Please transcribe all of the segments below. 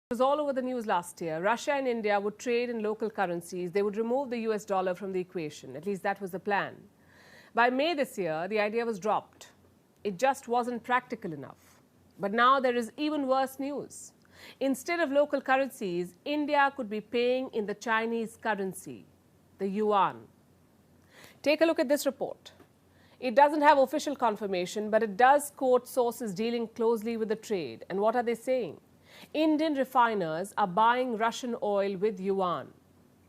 It was all over the news last year. Russia and India would trade in local currencies. They would remove the US dollar from the equation. At least that was the plan. By May this year, the idea was dropped. It just wasn't practical enough. But now there is even worse news. Instead of local currencies, India could be paying in the Chinese currency, the yuan. Take a look at this report. It doesn't have official confirmation, but it does quote sources dealing closely with the trade. And what are they saying? Indian refiners are buying Russian oil with yuan.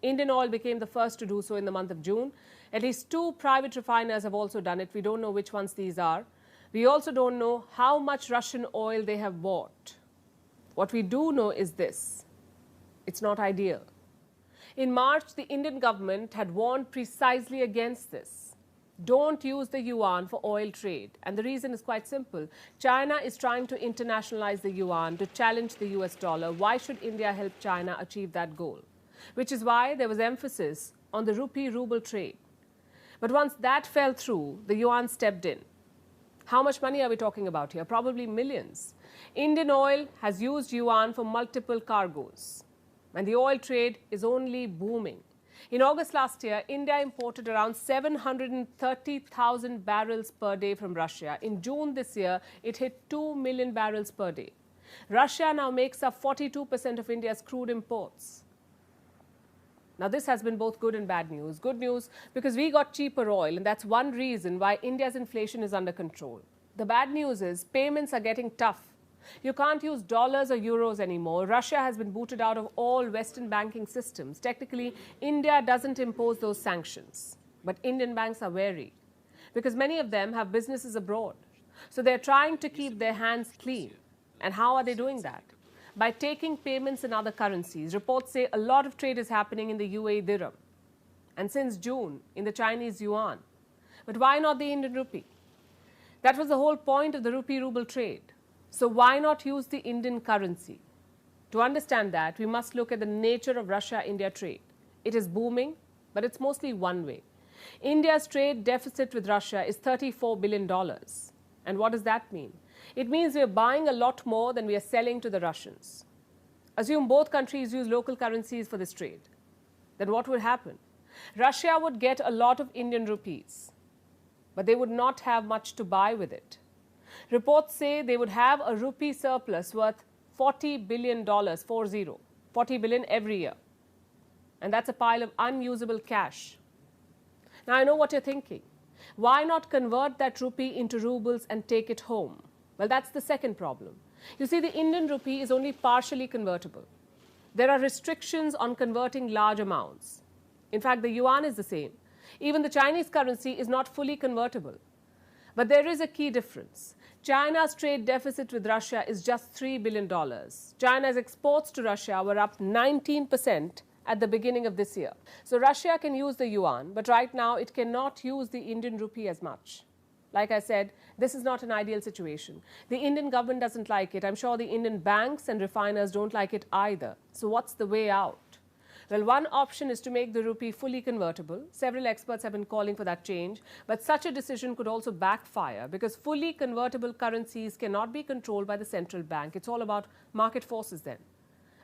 Indian Oil became the first to do so in the month of June. At least 2 private refiners have also done it. We don't know which ones these are. We also don't know how much Russian oil they have bought. What we do know is this: it's not ideal. In March, the Indian government had warned precisely against this. Don't use the yuan for oil trade. And the reason is quite simple. China is trying to internationalize the yuan to challenge the US dollar. Why should India help China achieve that goal? Which is why there was emphasis on the rupee-ruble trade. But once that fell through, the yuan stepped in. How much money are we talking about here? Probably millions. Indian Oil has used yuan for multiple cargoes. And the oil trade is only booming. In August last year, India imported around 730,000 barrels per day from Russia. In June this year, it hit 2 million barrels per day. Russia now makes up 42% of India's crude imports. Now, this has been both good and bad news. Good news because we got cheaper oil, and that's one reason why India's inflation is under control. The bad news is payments are getting tough. You can't use dollars or euros anymore. Russia has been booted out of all Western banking systems. Technically, India doesn't impose those sanctions. But Indian banks are wary because many of them have businesses abroad. So they're trying to keep their hands clean. And how are they doing that? By taking payments in other currencies. Reports say a lot of trade is happening in the UAE dirham. And since June, in the Chinese yuan. But why not the Indian rupee? That was the whole point of the rupee-ruble trade. So why not use the Indian currency? To understand that, we must look at the nature of Russia-India trade. It is booming, but it's mostly one way. India's trade deficit with Russia is $34 billion. And what does that mean? It means we are buying a lot more than we are selling to the Russians. Assume both countries use local currencies for this trade. Then what would happen? Russia would get a lot of Indian rupees, but they would not have much to buy with it. Reports say they would have a rupee surplus worth $40 billion, 40 billion every year. And that's a pile of unusable cash. Now, I know what you're thinking. Why not convert that rupee into rubles and take it home? Well, that's the second problem. You see, the Indian rupee is only partially convertible. There are restrictions on converting large amounts. In fact, the yuan is the same. Even the Chinese currency is not fully convertible. But there is a key difference. China's trade deficit with Russia is just $3 billion. China's exports to Russia were up 19% at the beginning of this year. So Russia can use the yuan, but right now it cannot use the Indian rupee as much. Like I said, this is not an ideal situation. The Indian government doesn't like it. I'm sure the Indian banks and refiners don't like it either. So what's the way out? Well, one option is to make the rupee fully convertible. Several experts have been calling for that change. But such a decision could also backfire because fully convertible currencies cannot be controlled by the central bank. It's all about market forces then.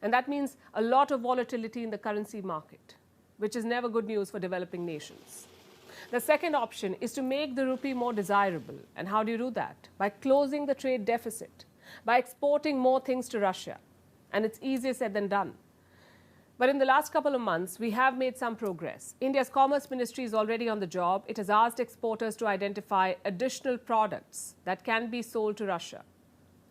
And that means a lot of volatility in the currency market, which is never good news for developing nations. The second option is to make the rupee more desirable. And how do you do that? By closing the trade deficit, by exporting more things to Russia. And it's easier said than done. But in the last couple of months, we have made some progress. India's Commerce Ministry is already on the job. It has asked exporters to identify additional products that can be sold to Russia.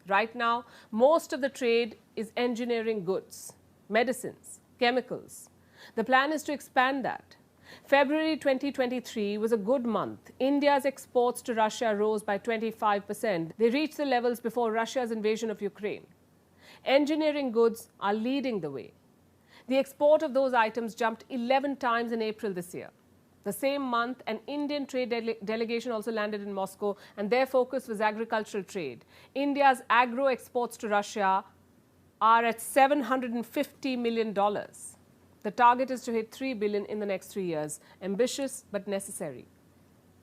Right now, most of the trade is engineering goods, medicines, chemicals. The plan is to expand that. February 2023 was a good month. India's exports to Russia rose by 25%. They reached the levels before Russia's invasion of Ukraine. Engineering goods are leading the way. The export of those items jumped 11 times in April this year. The same month, an Indian trade delegation also landed in Moscow, and their focus was agricultural trade. India's agro exports to Russia are at $750 million. The target is to hit $3 billion in the next 3 years. Ambitious but necessary.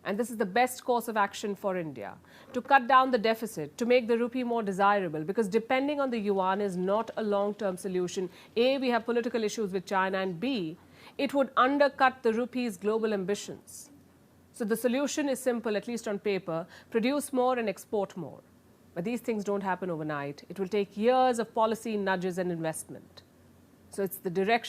And this is the best course of action for India, to cut down the deficit, to make the rupee more desirable, because depending on the yuan is not a long-term solution. A, we have political issues with China, and B, it would undercut the rupee's global ambitions. So the solution is simple, at least on paper: produce more and export more. But these things don't happen overnight. It will take years of policy nudges and investment. So it's the direction